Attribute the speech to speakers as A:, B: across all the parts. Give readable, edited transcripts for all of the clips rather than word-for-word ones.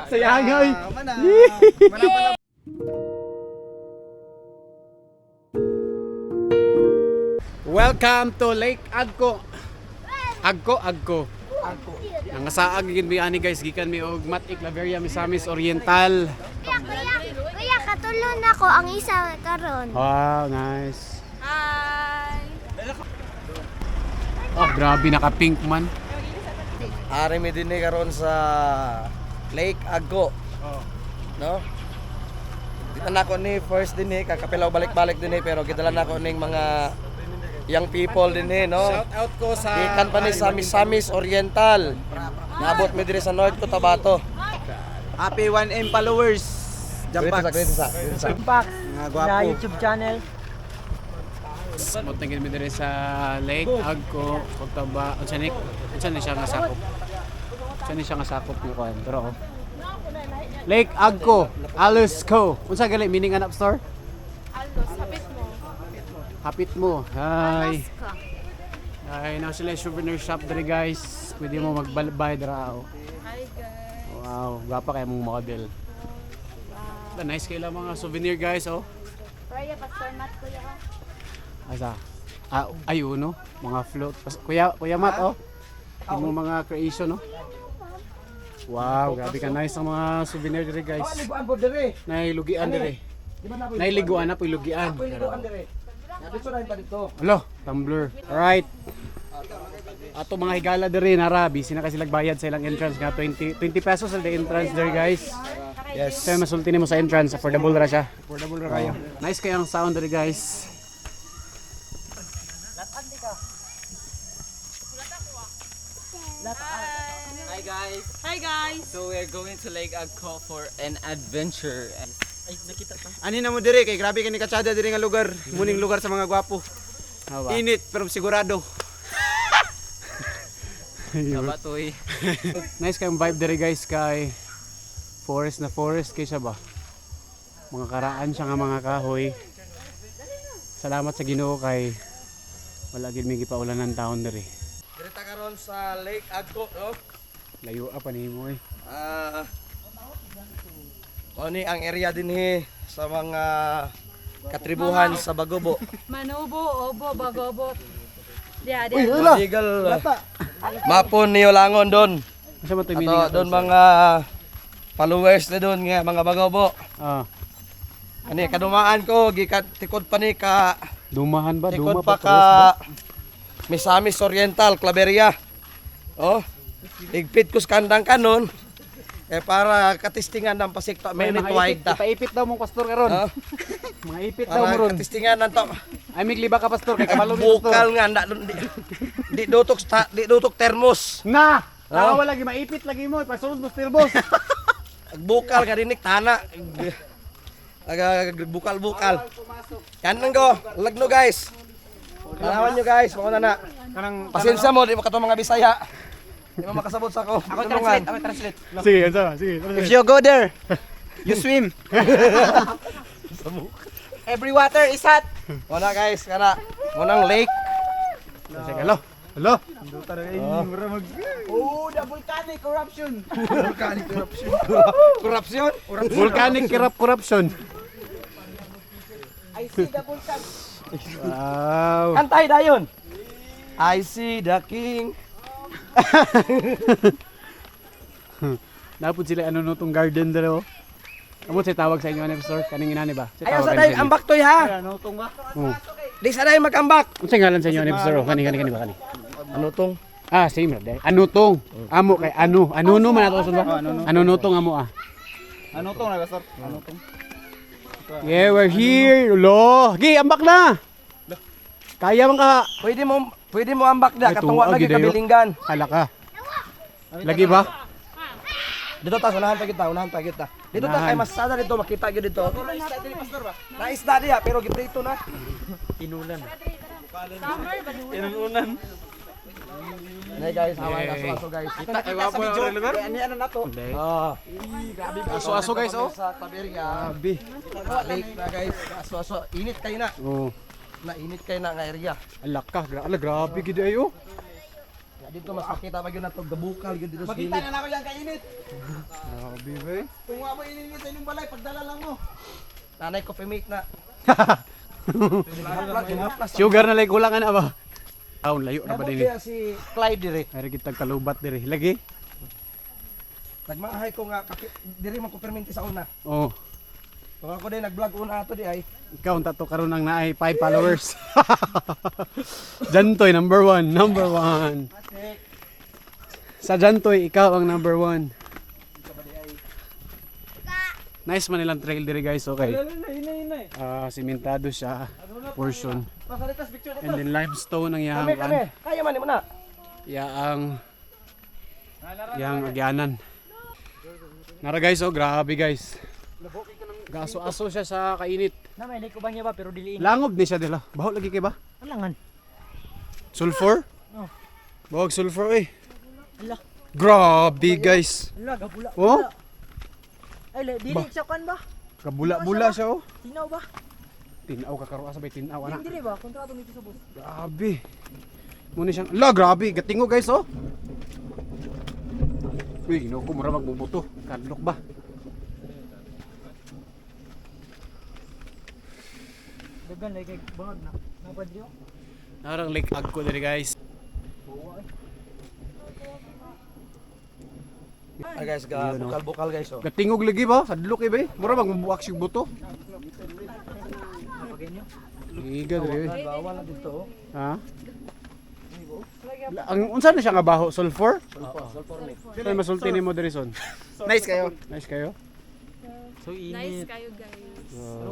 A: Sayang oy. Welcome to Lake Agco. Agco. Ang saag gid mi ani guys, gikan mi og Matik Laveria Misamis Oriental.
B: Kuya, katulon ako ang isa karon.
A: Wow, nice.
B: Hi.
A: Oh, grabe naka-pink man.
C: Ari mi dinhi karon sa Lake Agco.
A: Oh.
C: No? Kita na ko ni first dinhi kakapilaw balik-balik dinhi pero gidala na ko ning mga young people dinhi, no?
A: Shout out ko sa
C: Ikan pa ni Samis Oriental. Naabot mi diri sa North Cotabato.
D: Happy 1M followers.
C: Jampak.
D: Jampak. Mga gwapo.
E: YouTube channel.
A: Smot na gid mi diri sa Lake Agco, Cotabato. Unsa ni siya nga sakop? Unsa ni siya nga sakop ni kuan? Pero Lake Agco, Alusco. Unsa gali meaning anap store?
B: Alos, hapit mo.
A: Hapit mo. Hi.
B: Alaska.
A: Ay, na sila souvenir shop diri guys. Pwede mo magbalbay dira.
B: Hi guys.
A: Wow, gapa kay mong model. Nice kayo lang mga souvenir guys, oh.
B: Raya, pastor mat kuya ka.
A: Asa? Ay uno, mga float. Kuya Matt, oh. Yung mga creation, oh. Wow, grabe ka nice ang mga souvenir diri guys.
C: Liguan po diri.
A: Nailugyan diri.
C: Di ba na
A: Nailiguan na po ilugian.
C: liguan diri? Dito rin pa dito.
A: Hello, tumbler. Alright. Ato mga higala diri nara, busy na kasi bayad sa ilang entrance nga 20 pesos sa entrance diri guys.
C: Yes.
A: Kaya masulti nimo sa entrance, affordable ra siya. Affordable ra kayo. Nice kayo ang sound diri guys.
D: Hi guys.
E: Hi guys.
D: So we're going to Lake Agco for an adventure. Ay, nakita pa.
F: Ani na mo dire kay grabe kani katsada dire nga lugar, muning lugar sa mga gwapo.
A: Hawa.
F: Init pero sigurado.
D: Kabatoy.
A: Nice kayong vibe diri guys kay forest na forest kay siya ba. Mga karaan siya nga mga kahoy. Salamat sa Ginoo kay wala gid mi gipaulan ng taon diri.
C: Diri ta karon sa Lake Agco, no?
A: Layo pa nimo eh.
C: Oni ang area dinhi sa mga katribuhan sa Bagobo.
E: Manubo, obo, bagobo. Dia,
C: Uy,
E: dia.
C: Eagle. Mapon niyo langon don.
A: Asa man to
C: Ato
A: meaning?
C: don mga followers na don nga mga Bagobo.
A: Ah,
C: Ani kadumaan ko gikan tikod pa ni ka
A: dumahan ba?
C: tikod
A: Duma
C: pa
A: pa
C: ka Misamis Oriental Claveria. Oh. Igpit ko skandang kanon. Eh para katistingan ng pasikto minute wide ta.
A: Ipaipit daw mong pastor karon.
C: Oh.
A: Mga ipit daw mo
C: Para
A: ron.
C: katistingan ng to.
A: Ay migliba ka pastor kay kabalo ni
C: Bukal
A: pastor.
C: nga di dutok termos.
A: Na!
C: Ah.
A: Tawa lagi maipit lagi mo pasunod mo stirbos.
C: Bukal ka dinik tana. Bukal. Yan lang go. Lagno guys. Tanawan nyo guys. Mga na.
A: Kanang
C: Pasensya mo, di mo katong mga Bisaya. Di mo makasabot sa ko.
D: Ako translate.
A: sige, sige.
D: If you go there, you swim. Every water is hot.
C: Muna guys, kana. Munang lake.
A: Sige, hello. Hello.
D: Oh, the volcanic corruption.
C: Korupsyon.
A: Volcanic corruption.
D: I see the volcan.
A: Wow.
C: Antay dayon. I see the king.
A: Napod sila ano no tong garden dalo. Amo say tawag sa inyo ani pastor kaning inani ba? Say
C: Ayaw
A: tawag
C: sa
A: kanin
C: day
A: sa inyo.
C: ambak toy ha.
A: Ano tong ba?
C: Di sa day magambak.
A: Unsay ngalan sa inyo ani pastor? Kani ba kani?
C: Ano tong?
A: Ah, same ra day. Ano tong? Amo kay ano? Ano no man ato ba? Ano no tong amo ah.
F: Ano tong na pastor? Ano tong?
A: Yeah, we're here. Lo, gi ambak na. Kaya man ka.
C: Pwede mo ambak da
A: Ay,
C: katungwa
A: tuwa,
C: lagi
A: gidayo.
C: kabilinggan.
A: Hala ka. Lagi ba?
C: Dito ta unahan pa kita. Dito ta
A: Unahan.
C: kay masada dito makita gyud dito. Na isda diya pero giprito na. Nay guys, hawa aso guys.
F: Kita ay wapo na lugar.
D: Ani ano na to?
C: Ah,
A: Aso-aso guys oh.
C: sa Taberia.
A: Grabe.
C: Lake na guys. Aso init kay na.
A: Oh.
C: Na init kay na nga area.
A: Ala ka, grabe gid ayo.
C: Dito mas makita pa yun na itong gabukal yun dito sa
F: Makita
C: gilid.
F: na ako yan kainit.
A: Grabe ba eh.
F: Kung nga mo ininit sa inyong balay, pagdala lang mo.
C: Nanay ko pimik na.
A: Sugar na lang kulang na ba? Taon layo na ba
C: Nabot
A: din?
C: kaya si Clyde dire.
A: Ari kita kalubat diri. Lagi.
C: Nagmaahay ko nga dire man ko perminti sa una.
A: Oh.
C: Kung ako din nag-vlog una ato di ay.
A: Ikaw ang tato karon nang naay 5 followers. Jantoy number 1, number 1. Sa Jantoy ikaw ang number 1. Nice man nilang trail diri guys, okay. Simentado siya portion.
C: Pasalitas picture
A: And then limestone ang yang
C: Kami. Kaya man mo na.
A: yang agyanan. Nara guys, oh grabe guys. Gaso-aso siya sa kainit.
E: Na may ko ba niya ba pero diliin.
A: Langob ni siya dila. Baho lagi kay ba?
E: Alangan.
A: Sulfur?
E: Oh.
A: Bawag sulfur eh.
E: Ala.
A: Grabe guys.
E: Ala gabula.
A: Oh,
E: Ay dili sa kan ba?
A: kabula-bula siya oh.
E: Tinaw ba?
A: Tinaw ka karo sabay tinaw ana.
E: Dili ba kontrato nito sa boss.
A: Grabe. Muna siyang, la grabe, gatingo guys oh. Uy, ino ko mura magbubuto. Kadlok ba?
E: Dagan lagi kay bangag na. Napadyo.
A: Narang lake agko diri guys.
C: Ay guys, bukal-bukal guys oh.
A: Gatingog lagi ba? Kadlok eh ba? Mura magbubuak sig buto. Iga diri.
C: Bawal na dito oh.
A: Ha? Ang unsa na siya nga baho? Sulfur?
C: Sulfur ni.
A: Ay masulti nimo diri son.
F: Nice kayo.
A: Nice kayo.
E: So
G: Nice kayo guys.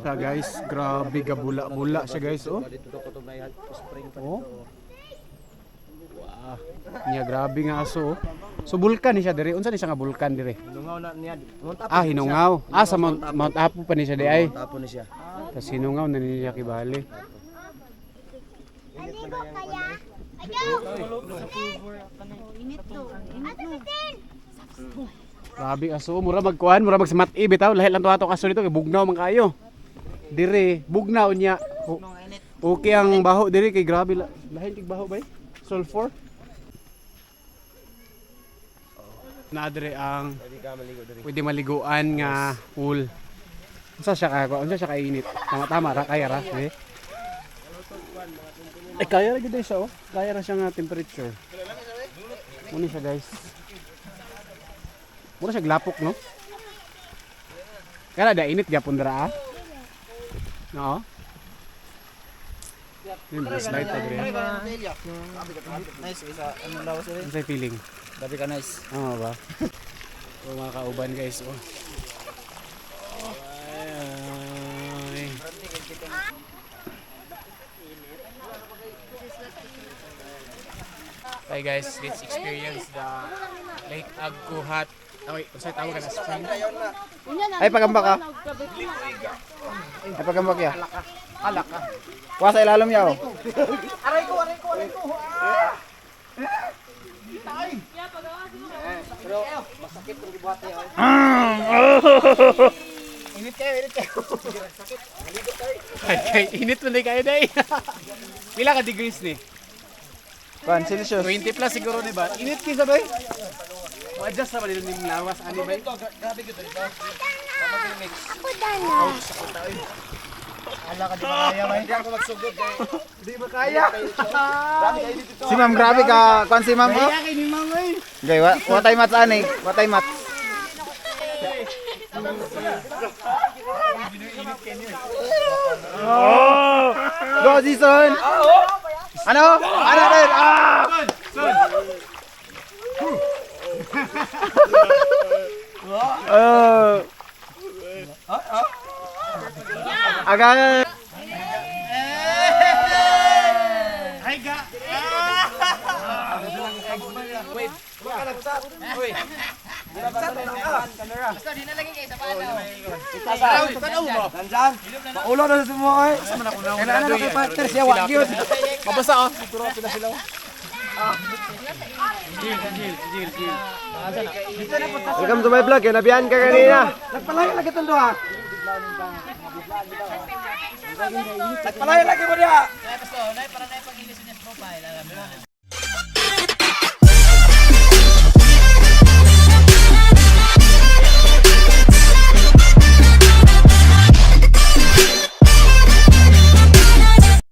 A: Ka guys, grabe gabula-bula siya guys oh.
C: Dito ko to na yan, spring pa
A: Oh.
C: dito.
A: Wow. Nya grabe nga aso oh. So bulkan ni siya diri. Unsa ni siya nga bulkan diri?
C: Hinungaw na niya.
A: Ah, Hinungaw. Ah, sa Mount Apo pa ni siya di ay.
C: Tapon ni siya.
A: Tapos Hinungaw na niya kibali.
B: Aligo kaya?
A: Grabe aso, mura magkuhan, mura magsimat-i bitaw, lahi lang to ato kaso dito kay bugnaw man kayo. Dire, bugnaw niya. Okay ang baho dire kay grabe lahi tig baho bay. Sulfur. Na dire ang pwede maliguan nga pool. Unsa siya ka? Unsa siya kainit? Tama ra kaya ra, eh. Eh kaya ra gid siya oh. Kaya ra siya nga temperature. Muna siya guys. Mura siya glapok no? Kaya da init gyapon dira ah. No. Yung light ta dire.
F: Nice isa. Ano daw sila?
A: Unsay feeling?
F: Dabi ka nice.
A: Ano ba? O mga kauban guys oh. Ay. Hi guys, let's experience the Lake Agkuhat. Oh, wait, usay tawag ka na spring.
F: Ay, pagambak ka. Ay, pagambak ya.
A: Alak ka.
F: Kuha sa ilalim niya oh.
A: Kay init man day kayo day. Pila ka degrees ni?
F: Kuhan, Celsius.
A: 20 plus siguro ni ba? Init ki sabay. Mo-adjust na ba din ning lawas ani ba?
B: Ako dana.
F: Ala ka di ba kaya ba? Hindi ako magsugod kay.
A: Di ba kaya?
F: Si Ma'am grabe ka. Kuhan si Ma'am oh.
A: Kaya kay ni Mangoy.
F: Gay, what time mats ani? What time mats? Oh! Go season. Ano? Ano rin? Ah! Agad.
A: Ay ga. Wait. Wait.
C: Nandiyan. Paulo na sa mo ay. Kailangan na kay partner siya wag yun.
A: Mabasa oh. Siguro pila sila. Chill.
F: Welcome to my vlog. Nabiyan ka kanina.
C: Nagpalayo lagi tundo ha. Nagpalayo lagi mo dia.